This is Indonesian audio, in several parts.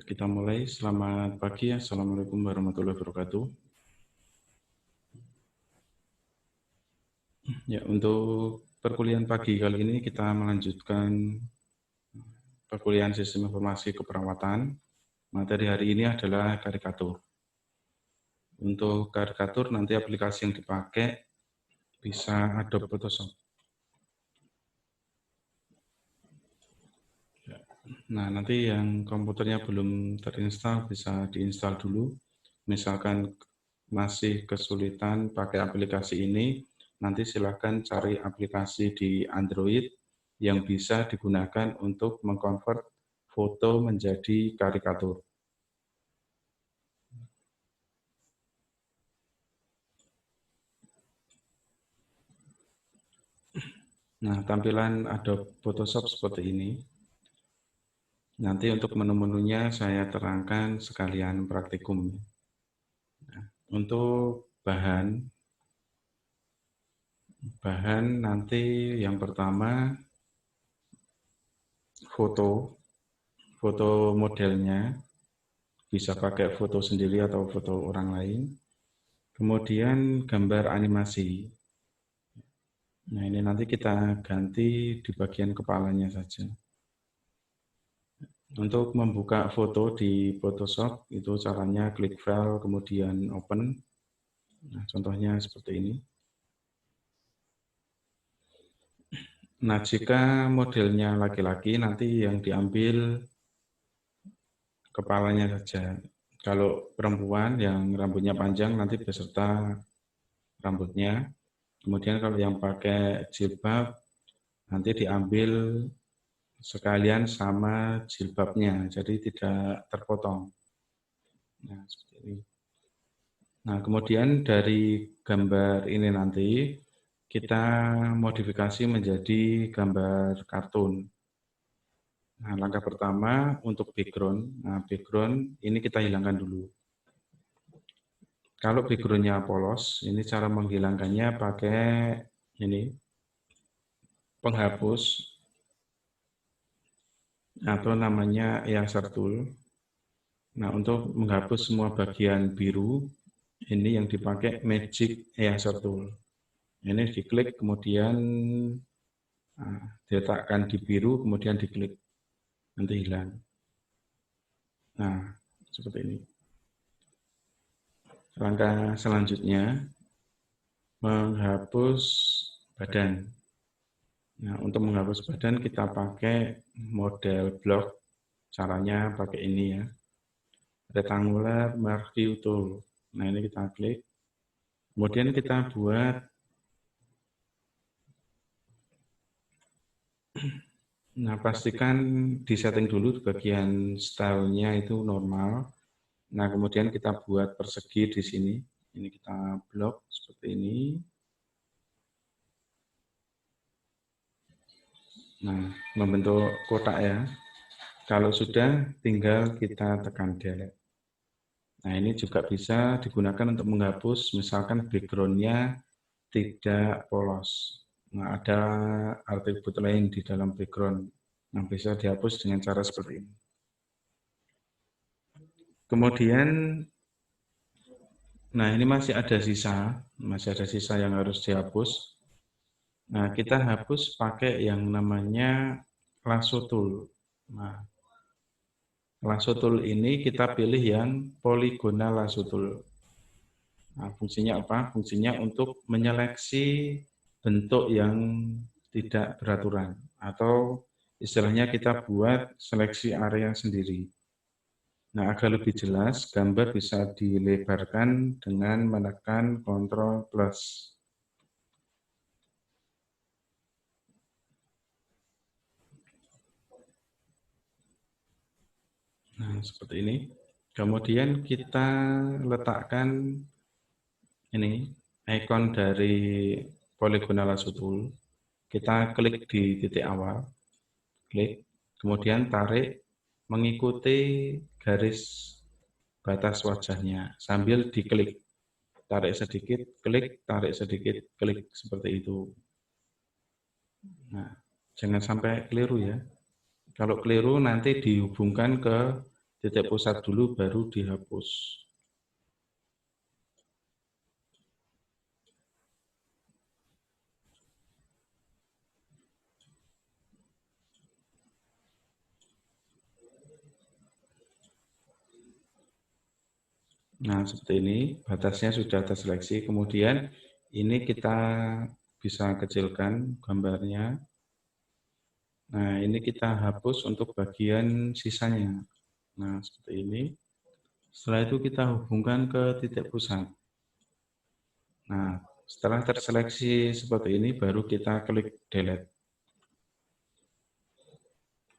Kita mulai. Selamat pagi. Assalamualaikum warahmatullahi wabarakatuh. Ya, untuk perkuliahan pagi kali ini kita melanjutkan perkuliahan sistem informasi keperawatan. Materi hari ini adalah karikatur. Untuk karikatur nanti aplikasi yang dipakai bisa Adobe Photoshop. Nah, nanti yang komputernya belum terinstall bisa diinstal dulu. Misalkan masih kesulitan pakai aplikasi ini, nanti silakan cari aplikasi di Android yang bisa digunakan untuk mengkonvert foto menjadi karikatur. Nah, tampilan Adobe Photoshop seperti ini. Nanti untuk menu-menunya saya terangkan sekalian praktikum. Untuk bahan nanti yang pertama foto modelnya, bisa pakai foto sendiri atau foto orang lain. Kemudian gambar animasi. Nah, ini nanti kita ganti di bagian kepalanya saja. Untuk membuka foto di Photoshop, itu caranya klik file, kemudian open. Nah, contohnya seperti ini. Nah, jika modelnya laki-laki, nanti yang diambil kepalanya saja. Kalau perempuan yang rambutnya panjang, nanti beserta rambutnya. Kemudian kalau yang pakai jilbab, nanti diambil sekalian sama jilbabnya, jadi tidak terpotong. Nah, seperti ini. Nah, kemudian dari gambar ini nanti kita modifikasi menjadi gambar kartun. Nah, langkah pertama untuk background. Nah, background ini kita hilangkan dulu. Kalau backgroundnya polos, ini cara menghilangkannya pakai ini penghapus atau namanya eraser tool. Nah, untuk menghapus semua bagian biru, ini yang dipakai Magic Eraser Tool. Ini diklik, kemudian diletakkan di biru, kemudian diklik, nanti hilang. Nah, seperti ini. Langkah selanjutnya, menghapus badan. Nah, untuk menghapus badan kita pakai model blok. Caranya pakai ini ya. Rectangular Marquee Tool. Nah, ini kita klik. Kemudian kita buat pastikan di setting dulu bagian stylenya itu normal. Nah, kemudian kita buat persegi di sini. Ini kita blok seperti ini. Nah, membentuk kotak ya. Kalau sudah, tinggal kita tekan delete. Nah, ini juga bisa digunakan untuk menghapus, misalkan background-nya tidak polos. Nah, ada atribut lain di dalam background yang bisa dihapus dengan cara seperti ini. Kemudian, nah ini masih ada sisa yang harus dihapus. Nah, kita hapus pakai yang namanya lasso tool. Nah, lasso tool ini kita pilih yang polygonal lasso tool. Nah, fungsinya apa? Fungsinya untuk menyeleksi bentuk yang tidak beraturan atau istilahnya kita buat seleksi area sendiri. Nah, agar lebih jelas, gambar bisa dilebarkan dengan menekan Ctrl+. Nah, seperti ini. Kemudian kita letakkan ini ikon dari polygonal lasso tool. Kita klik di titik awal, klik, kemudian tarik mengikuti garis batas wajahnya sambil diklik. Tarik sedikit, klik, tarik sedikit, klik, seperti itu. Nah, jangan sampai keliru ya. Kalau keliru nanti dihubungkan ke titik pusat dulu, baru dihapus. Nah, seperti ini, batasnya sudah terseleksi. Kemudian ini kita bisa kecilkan gambarnya. Nah, ini kita hapus untuk bagian sisanya. Nah, seperti ini. Setelah itu kita hubungkan ke titik pusat. Nah, setelah terseleksi seperti ini, baru kita klik delete.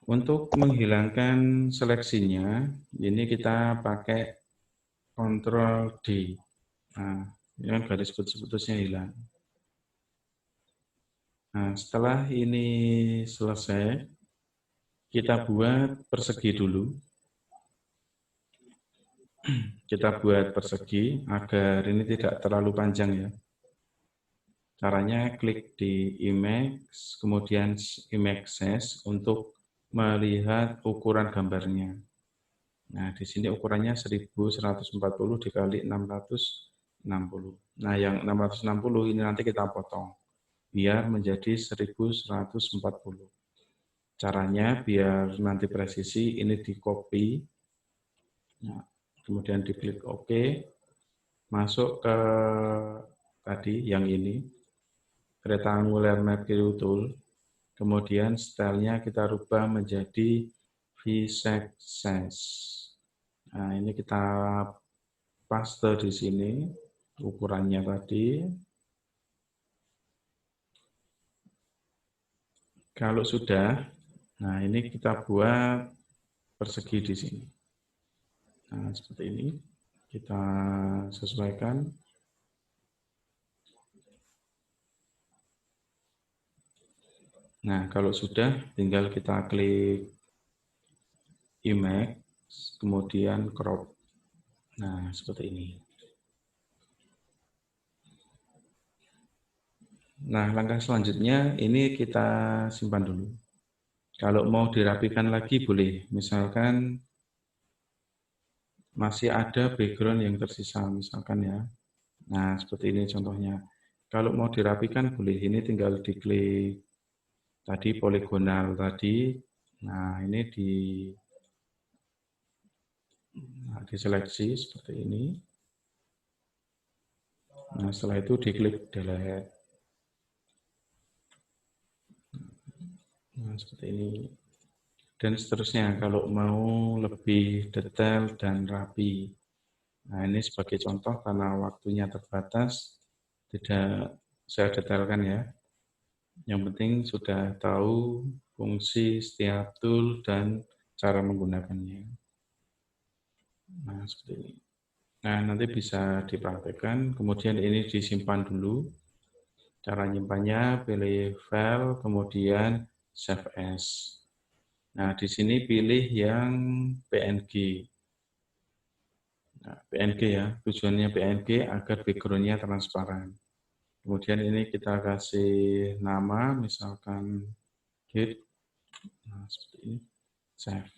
Untuk menghilangkan seleksinya, ini kita pakai Ctrl D. Nah, ini kan garis putus-putusnya hilang. Nah, setelah ini selesai, kita buat persegi dulu. Kita buat persegi agar ini tidak terlalu panjang ya. Caranya klik di image, kemudian image size untuk melihat ukuran gambarnya. Nah, di sini ukurannya 1140 dikali 660. Nah, yang 660 ini nanti kita potong biar menjadi 1140. Caranya biar nanti presisi, ini di copy. Nah, kemudian diklik OK, masuk ke tadi yang ini, rectangular mercury tool, kemudian stylenya kita rubah menjadi V-shape size. Nah, ini kita paste di sini, ukurannya tadi. Kalau sudah, nah ini kita buat persegi di sini. Nah, seperti ini. Kita sesuaikan. Nah, kalau sudah, tinggal kita klik image, kemudian crop. Nah, seperti ini. Nah, langkah selanjutnya ini kita simpan dulu. Kalau mau dirapikan lagi boleh. Misalkan masih ada background yang tersisa, misalkan ya. Nah, seperti ini contohnya. Kalau mau dirapikan boleh. Ini tinggal diklik tadi poligonal tadi. Nah, ini diseleksi seperti ini. Nah, setelah itu diklik delete. Nah, seperti ini. Dan seterusnya kalau mau lebih detail dan rapi. Nah, ini sebagai contoh karena waktunya terbatas, tidak saya detailkan ya. Yang penting sudah tahu fungsi setiap tool dan cara menggunakannya. Nah, seperti ini. Nah, nanti bisa dipraktekkan. Kemudian ini disimpan dulu. Cara nyimpannya, pilih file, kemudian save as. Nah, di sini pilih yang PNG. Nah, PNG ya, tujuannya PNG agar background-nya transparan. Kemudian ini kita kasih nama, misalkan git. Nah, seperti ini. Save.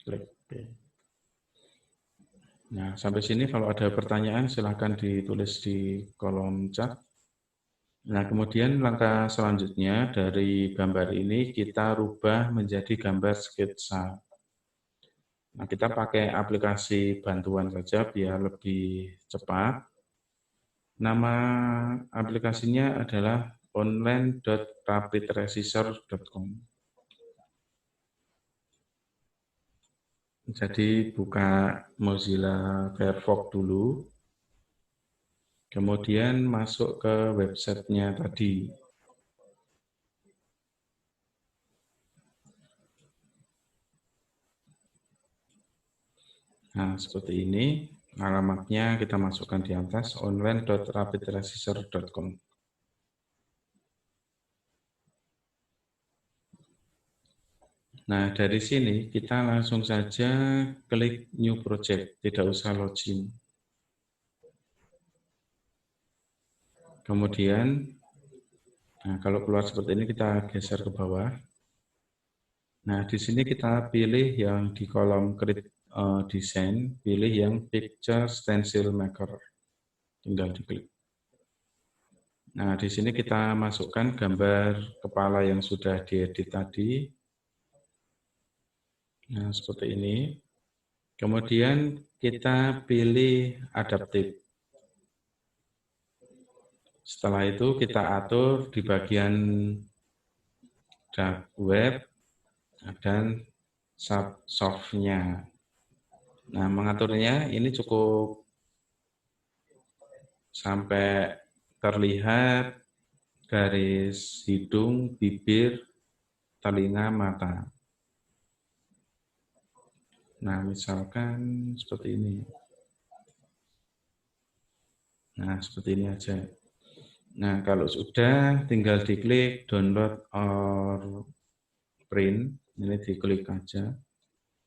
Klik OK. Nah, sampai sini kalau ada pertanyaan silahkan ditulis di kolom chat. Nah, kemudian langkah selanjutnya dari gambar ini kita rubah menjadi gambar sketsa. Nah, kita pakai aplikasi bantuan saja biar lebih cepat. Nama aplikasinya adalah online.rapidresisor.com. Jadi buka Mozilla Firefox dulu, kemudian masuk ke websitenya tadi. Nah, seperti ini. Alamatnya kita masukkan di atas, online.rapidresisor.com. Nah, dari sini kita langsung saja klik New Project, tidak usah login. Kemudian, nah kalau keluar seperti ini kita geser ke bawah. Nah, di sini kita pilih yang di kolom create design, pilih yang picture stencil maker. Tinggal diklik. Nah, di sini kita masukkan gambar kepala yang sudah diedit tadi. Nah, seperti ini. Kemudian kita pilih adaptif. Setelah itu kita atur di bagian dark web dan soft-nya. Nah, mengaturnya ini cukup sampai terlihat garis hidung, bibir, telinga, mata. Nah, misalkan seperti ini. Nah, seperti ini aja. Nah, kalau sudah tinggal diklik download or print. Ini diklik aja.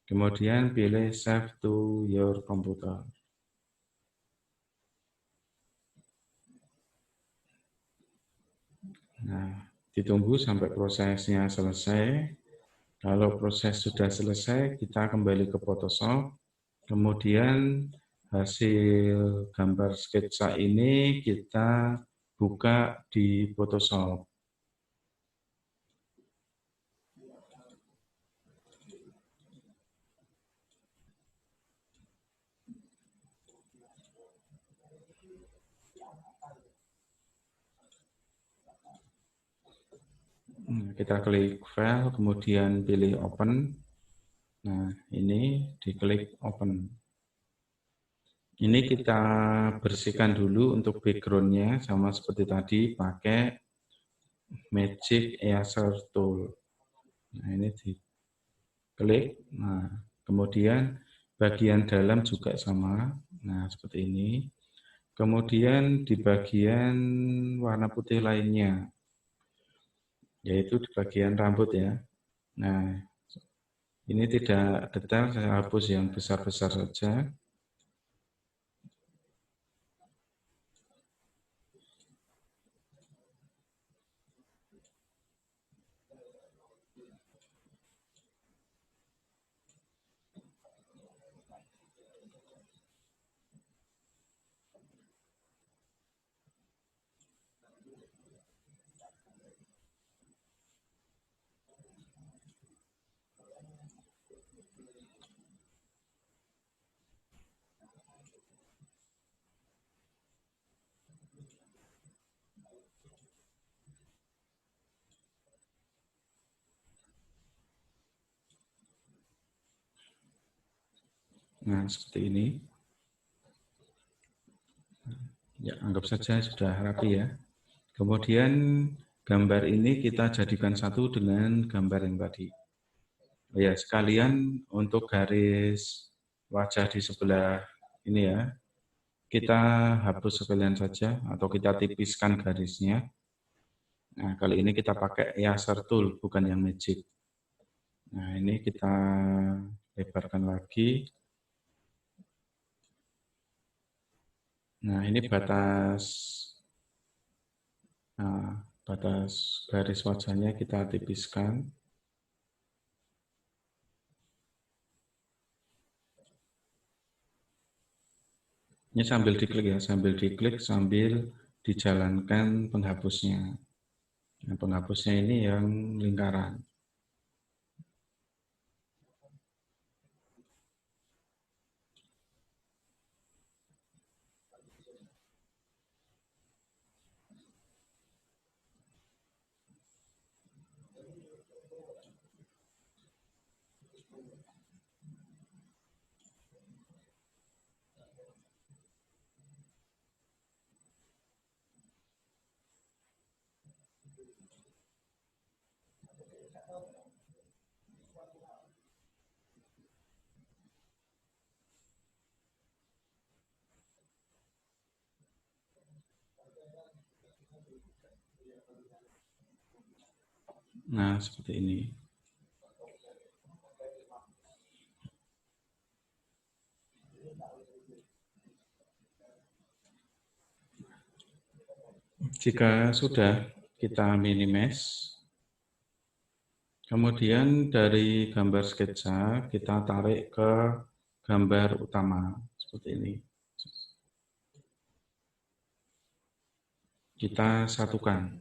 Kemudian pilih save to your computer. Nah, ditunggu sampai prosesnya selesai. Kalau proses sudah selesai, kita kembali ke Photoshop. Kemudian hasil gambar sketsa ini kita buka di Photoshop. Kita klik file, kemudian pilih open. Nah, ini diklik open. Ini kita bersihkan dulu untuk backgroundnya, sama seperti tadi pakai Magic Eraser Tool. Nah, ini diklik. Nah, kemudian bagian dalam juga sama. Nah, seperti ini. Kemudian di bagian warna putih lainnya, yaitu di bagian rambut ya. Nah, ini tidak detail, saya hapus yang besar-besar saja. Nah, seperti ini. Ya, anggap saja sudah rapi ya. Kemudian gambar ini kita jadikan satu dengan gambar yang tadi. Ya, sekalian untuk garis wajah di sebelah ini ya, kita hapus sekalian saja atau kita tipiskan garisnya. Nah, kali ini kita pakai eraser tool, bukan yang magic. Nah, ini kita lebarkan lagi. Nah, ini batas garis wajahnya kita tipiskan. Ini sambil diklik ya, sambil dijalankan penghapusnya. Nah, penghapusnya ini yang lingkaran. Nah, seperti ini. Jika sudah, kita minimize. Kemudian dari gambar sketsa kita tarik ke gambar utama seperti ini. Kita satukan.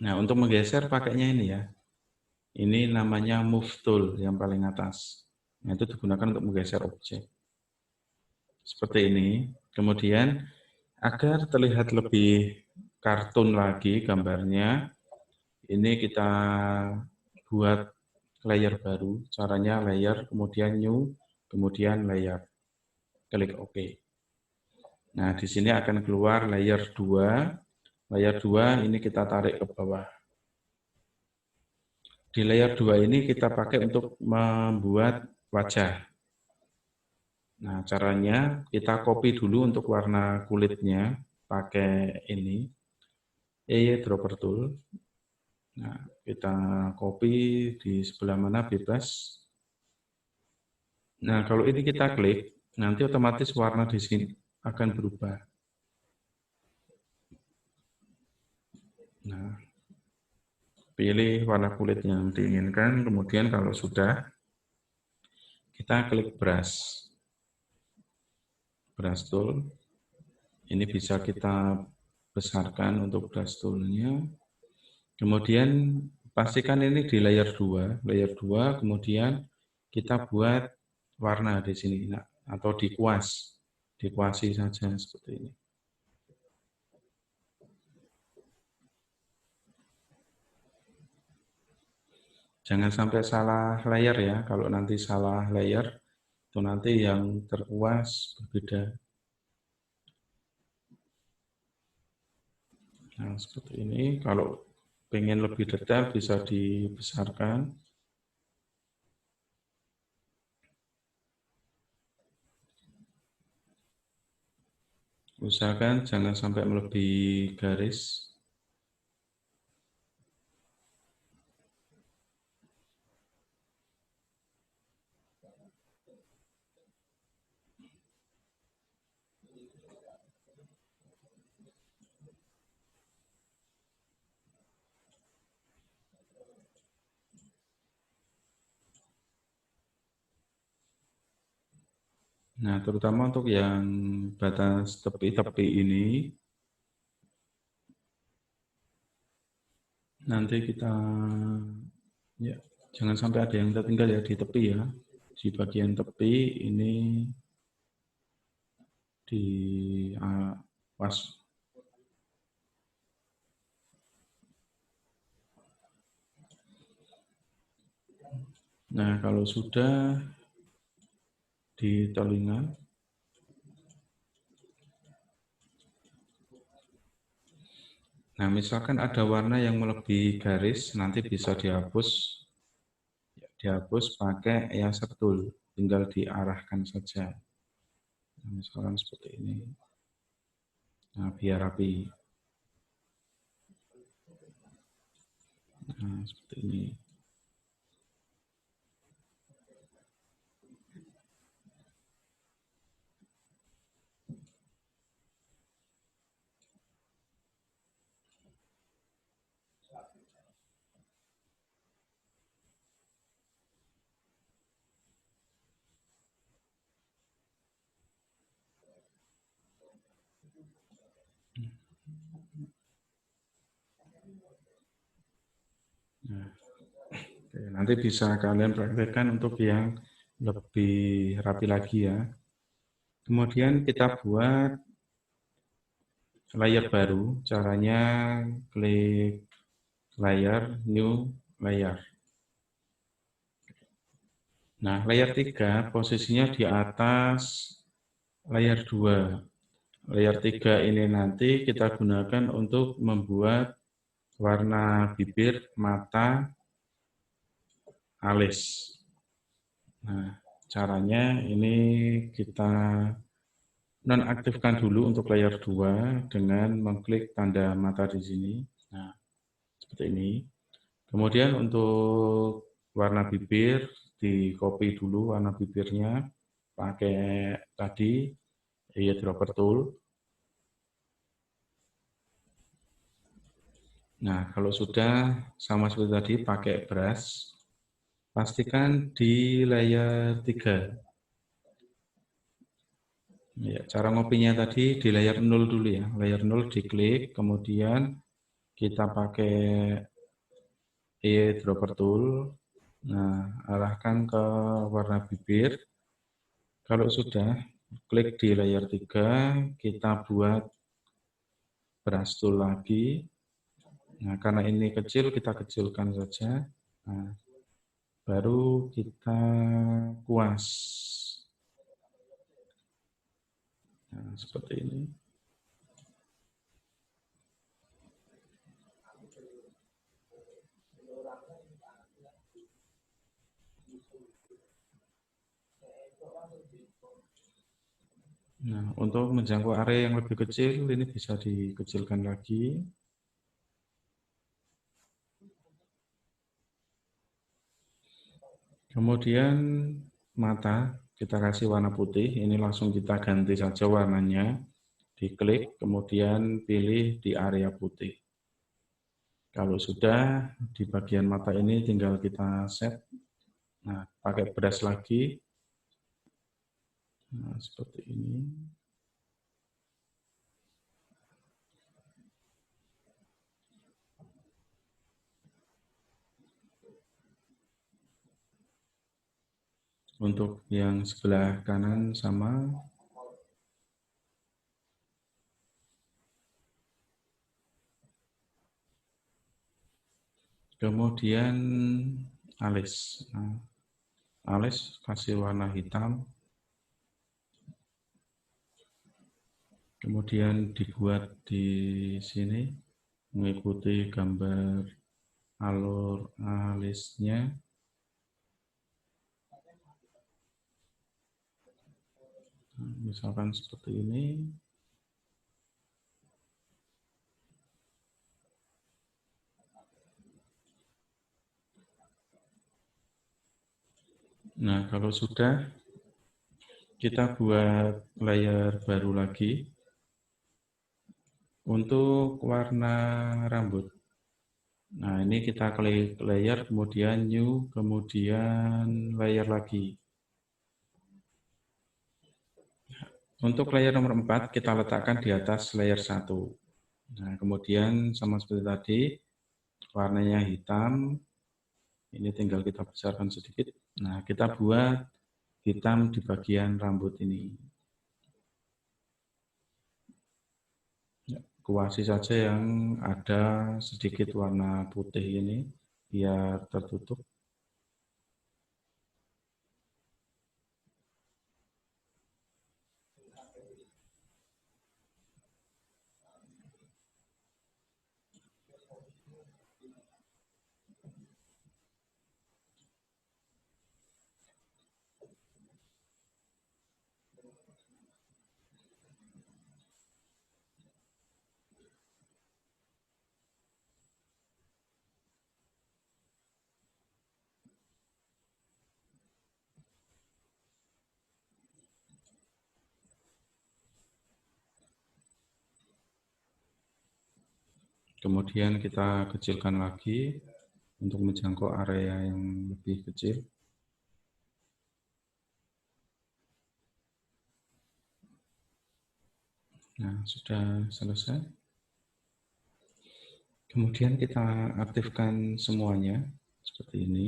Nah, untuk menggeser pakainya ini ya. Ini namanya move tool yang paling atas. Nah, itu digunakan untuk menggeser objek. Seperti ini. Kemudian agar terlihat lebih kartun lagi gambarnya, ini kita buat layer baru. Caranya layer, kemudian new, kemudian layer. Klik OK. Nah, di sini akan keluar layer 2. Layer 2 ini kita tarik ke bawah. Di layer 2 ini kita pakai untuk membuat wajah. Nah, caranya kita copy dulu untuk warna kulitnya pakai ini. Dropper tool. Nah, kita copy di sebelah mana bebas. Nah, kalau ini kita klik, nanti otomatis warna di sini akan berubah. Nah, pilih warna kulit yang diinginkan, kemudian kalau sudah, kita klik brush. Brush tool. Ini bisa kita besarkan untuk brush tool-nya. Kemudian pastikan ini di layer 2. Layer 2, kemudian kita buat warna di sini, nah, atau dikuas. Dikuasi saja seperti ini. Jangan sampai salah layer ya. Kalau nanti salah layer, itu nanti yang terkuas berbeda. Nah, seperti ini. Kalau pengen lebih detail bisa dibesarkan. Usahakan jangan sampai melebihi garis. Nah, terutama untuk yang batas tepi-tepi ini, nanti kita, ya, jangan sampai ada yang tertinggal ya di tepi ya. Di bagian tepi ini di pas. Nah, kalau sudah di telinga, nah misalkan ada warna yang melebihi garis, nanti bisa dihapus. Dihapus pakai eraser tool, tinggal diarahkan saja. Nah, misalkan seperti ini. Nah, biar rapi. Nah, seperti ini. Nah, oke, nanti bisa kalian praktekkan untuk yang lebih rapi lagi ya. Kemudian kita buat layer baru. Caranya klik layer, new layer. Nah, layer 3 posisinya di atas layer 2. Layer 3 ini nanti kita gunakan untuk membuat warna bibir, mata, alis. Nah, caranya ini kita nonaktifkan dulu untuk layer 2 dengan mengklik tanda mata di sini. Nah, seperti ini. Kemudian untuk warna bibir, di copy dulu warna bibirnya pakai tadi eyedropper tool. Nah, kalau sudah sama seperti tadi pakai brush. pastikan di layar 3. Ya, cara ngopinya tadi di layar 0 dulu ya. Layar 0 diklik, kemudian kita pakai eyedropper tool. Nah, arahkan ke warna bibir. Kalau sudah, klik di layar 3, kita buat brush tool lagi. Nah, karena ini kecil, kita kecilkan saja. Nah, baru kita kuas. Nah, seperti ini. Nah, untuk menjangkau area yang lebih kecil, ini bisa dikecilkan lagi. Kemudian mata, kita kasih warna putih, ini langsung kita ganti saja warnanya. Diklik, kemudian pilih di area putih. Kalau sudah, di bagian mata ini tinggal kita set. Nah, pakai brush lagi. Nah, seperti ini. Untuk yang sebelah kanan sama. Kemudian alis. Nah, alis kasih warna hitam. Kemudian dibuat di sini mengikuti gambar alur alisnya. Nah, misalkan seperti ini. Nah, kalau sudah, kita buat layar baru lagi. Untuk warna rambut. Nah, ini kita klik layer, kemudian new, kemudian layer lagi. Untuk layer nomor 4, kita letakkan di atas layer 1. Nah, kemudian sama seperti tadi, warnanya hitam. Ini tinggal kita besarkan sedikit. Nah, kita buat hitam di bagian rambut ini. Kuasi saja yang ada sedikit warna putih ini, biar tertutup. Kemudian kita kecilkan lagi untuk menjangkau area yang lebih kecil. Nah, sudah selesai. Kemudian kita aktifkan semuanya seperti ini.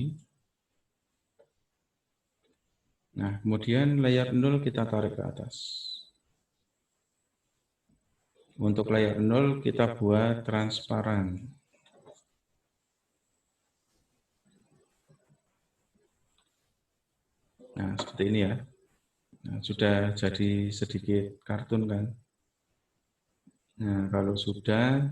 Nah, kemudian layer 0 kita tarik ke atas. Untuk layer 0 kita buat transparan. Nah, seperti ini ya. Nah, sudah jadi sedikit kartun kan. Nah, kalau sudah,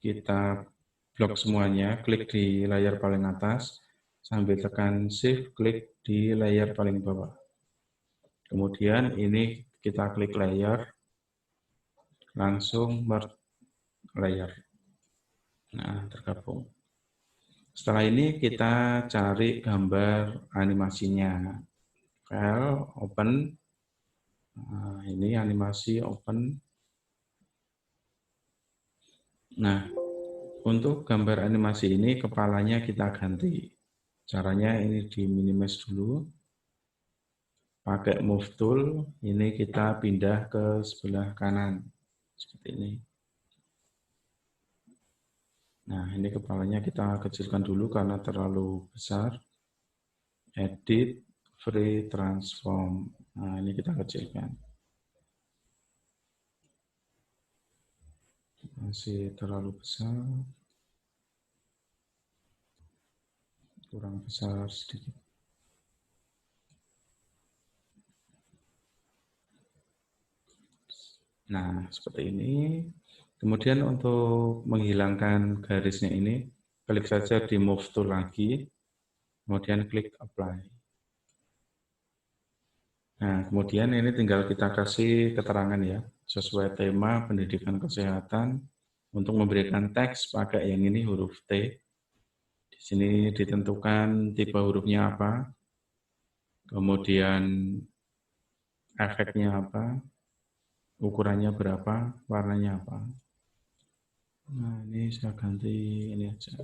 kita blok semuanya, klik di layar paling atas, sambil tekan shift, klik di layar paling bawah. Kemudian ini kita klik layar, langsung merge layar. Nah, tergabung. Setelah ini kita cari gambar animasinya. File, open. Nah, ini animasi open. Nah, untuk gambar animasi ini kepalanya kita ganti. Caranya ini di minimize dulu. Pakai move tool, ini kita pindah ke sebelah kanan. Seperti ini. Nah, ini kepalanya kita kecilkan dulu karena terlalu besar. Edit, free transform. Nah, ini kita kecilkan. Masih terlalu besar. Kurang besar sedikit. Nah, seperti ini. Kemudian untuk menghilangkan garisnya ini, klik saja di move tool lagi, kemudian klik apply. Nah, kemudian ini tinggal kita kasih keterangan ya, sesuai tema pendidikan kesehatan. Untuk memberikan teks pakai yang ini huruf T. Di sini ditentukan tipe hurufnya apa, kemudian efeknya apa, ukurannya berapa, warnanya apa. Nah, ini saya ganti ini aja.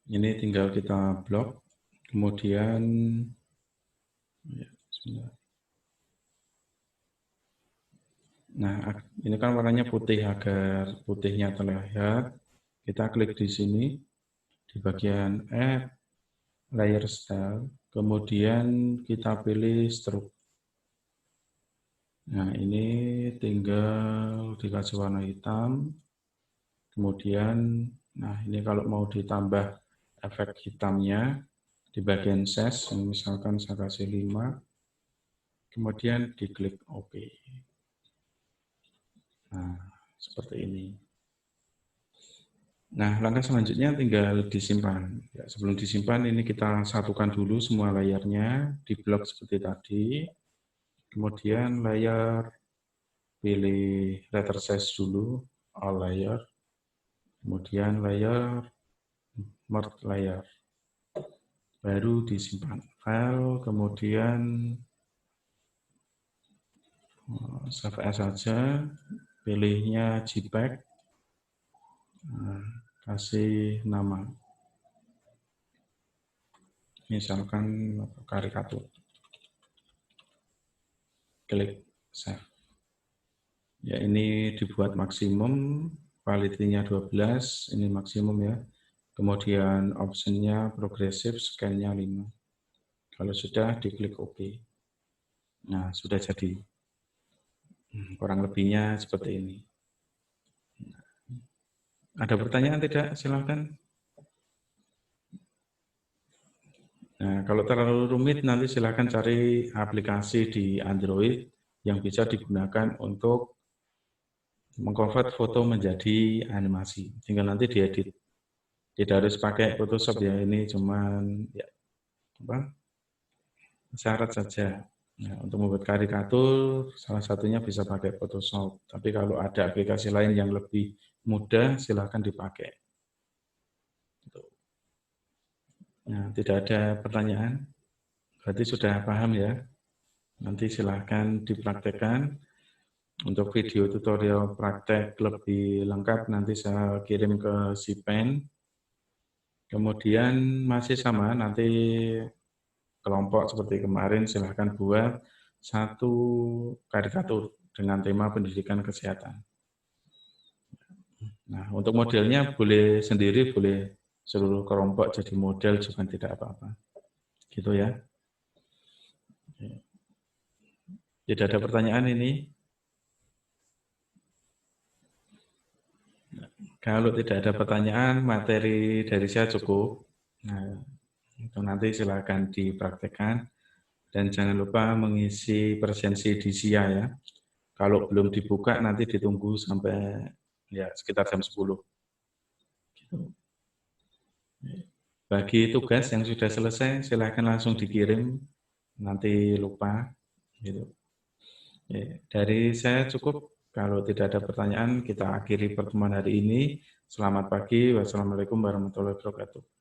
Ini tinggal kita blok, kemudian ya, nah, ini kan warnanya putih, agar putihnya terlihat. Kita klik di sini, di bagian Add, Layer Style, kemudian kita pilih Stroke. Nah, ini tinggal dikasih warna hitam, kemudian, nah ini kalau mau ditambah efek hitamnya, di bagian Size, misalkan saya kasih 5, kemudian diklik OK. Nah, seperti ini. Nah, langkah selanjutnya tinggal disimpan. Ya, sebelum disimpan, ini kita satukan dulu semua layarnya, di blok seperti tadi. Kemudian layar, pilih letter size dulu, all layer. Kemudian layar, merge layar. Baru disimpan. File, kemudian save as saja, pilihnya JPEG. Nah, kasih nama. Misalkan karikatur. Klik save. Ya, ini dibuat maksimum, quality-nya 12, ini maksimum ya. Kemudian optionnya progresif, scan-nya 5. Kalau sudah, diklik OK. Nah, sudah jadi. Kurang lebihnya seperti ini. Ada pertanyaan tidak? Silakan. Nah, kalau terlalu rumit, nanti silakan cari aplikasi di Android yang bisa digunakan untuk mengkonvert foto menjadi animasi. Tinggal nanti diedit. Tidak harus pakai Photoshop ya, ini cuman ya, syarat saja. Nah, untuk membuat karikatur, salah satunya bisa pakai Photoshop. Tapi kalau ada aplikasi lain yang lebih mudah, silahkan dipakai. Nah, tidak ada pertanyaan? Berarti sudah paham ya? Nanti silahkan dipraktekkan. Untuk video tutorial praktek lebih lengkap, nanti saya kirim ke Sipen. Kemudian masih sama, nanti kelompok seperti kemarin silahkan buat satu karikatur dengan tema pendidikan kesehatan. Nah, untuk modelnya boleh sendiri, boleh seluruh kelompok jadi model juga tidak apa-apa. Gitu ya. Tidak ada pertanyaan ini? Kalau tidak ada pertanyaan, materi dari saya cukup. Nah, itu nanti silakan dipraktekkan. Dan jangan lupa mengisi presensi di SIA ya. Kalau belum dibuka, nanti ditunggu sampai ya sekitar jam 10. Gitu. Bagi tugas yang sudah selesai, silakan langsung dikirim. Nanti lupa. Gitu. Dari saya cukup. Kalau tidak ada pertanyaan, kita akhiri pertemuan hari ini. Selamat pagi. Wassalamualaikum warahmatullahi wabarakatuh.